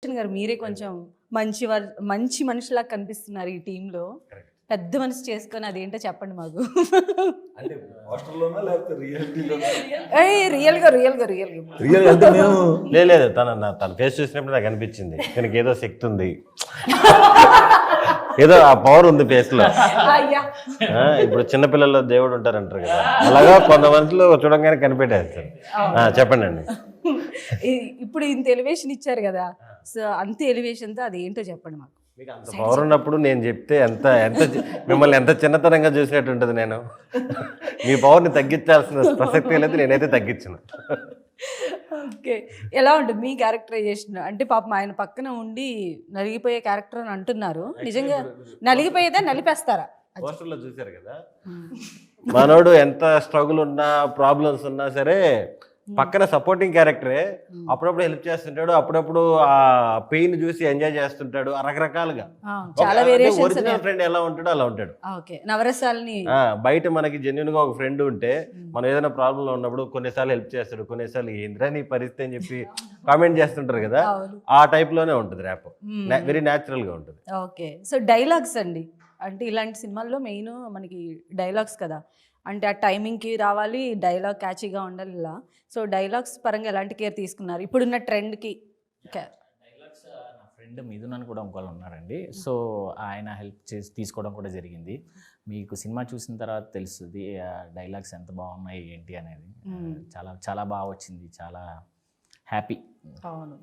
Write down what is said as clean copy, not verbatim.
గారు మీరే కొంచెం మంచి మనిషిలా కనిపిస్తున్నారు ఈ టీంలో. పెద్ద మనసు చేసుకొని అదేంటో చెప్పండి మాకు. అంటే హాస్టల్లోనా లేకపోతే రియాలిటీలోనా? రియల్గా రియల్ అంటే మేము లేదు తన ఫేస్ చూసినప్పుడు నాకు అనిపించింది తనకి ఏదో శక్తి ఉంది, ఏదో ఆ పవర్ ఉంది ఫేస్ లో. అయ్యా ఇప్పుడు చిన్నపిల్లల్లో దేవుడు ఉంటారంటారు కదా, అలాగా కొంతమందిలో చూడంగానే కనిపెట్టేస్తారు. చెప్పండి అండి. ఇప్పుడు ఇంత ఎలివేషన్ ఇచ్చారు కదా, సో అంత ఎలివేషన్తో అదేంటో చెప్పండి మాకు. మీకు అంత పవర్ ఉన్నప్పుడు నేను చెప్తే మిమ్మల్ని ఎంత చిన్నతనంగా చూసినట్టు ఉంటుంది. నేను మీ పవర్ని తగ్గించాల్సిన ప్రసక్తి లేదు, నేనైతే తగ్గించను. ఓకే, ఎలా ఉంటుంది మీ క్యారెక్టరైజేషన్? అంటే పాపం ఆయన పక్కన ఉండి నలిగిపోయే క్యారెక్టర్ అని అంటున్నారు, నిజంగా నలిగిపోయేదా నలిపేస్తారా? పోస్టర్లో చూసారు కదా, మనోడు ఎంత స్ట్రగుల్ ఉన్నా ప్రాబ్లమ్స్ ఉన్నా సరే పక్కన సపోర్టింగ్ క్యారెక్టరే. అప్పుడప్పుడు హెల్ప్ చేస్తుంటాడు, అప్పుడప్పుడు ఆ పెయిన్ చూసి ఎంజాయ్ చేస్తుంటాడు రకరకాలుగా. చాలా ఒరిజినల్ ఫ్రెండ్ ఎలా ఉంటాడో అలా ఉంటాడు. ఓకే, నవరసాలని బయట మనకి జెన్యున్ గా ఒక ఫ్రెండ్ ఉంటే మనం ఏదైనా ప్రాబ్లం లో ఉన్నప్పుడు కొన్నిసార్లు హెల్ప్ చేస్తాడు, కొన్నిసార్లు ఏంద్రా నీ పరిస్థితి అని చెప్పి కామెంట్ చేస్తుంటారు కదా, ఆ టైప్ లోనే ఉంటుంది ర్యాప్. వెరీ న్యాచురల్ గా ఉంటుంది. ఓకే, సో డైలాగ్స్ అండి, అంటే ఇలాంటి సినిమాల్లో మెయిన్ మనకి డైలాగ్స్ కదా, అంటే ఆ టైమింగ్కి రావాలి, డైలాగ్ క్యాచీగా ఉండాలి ఇలా. సో డైలాగ్స్ పరంగా ఎలాంటి కేర్ తీసుకున్నారు ఇప్పుడున్న ట్రెండ్కి? డైలాగ్స్ నా ఫ్రెండ్ మిథున్ అని కూడా ఇంకోళ్ళు ఉన్నారండి, సో ఆయన హెల్ప్ చేసి తీసుకోవడం కూడా జరిగింది. మీకు సినిమా చూసిన తర్వాత తెలుస్తుంది డైలాగ్స్ ఎంత బాగున్నాయి ఏంటి అనేది. చాలా చాలా బాగా వచ్చింది, చాలా హ్యాపీ. అవును.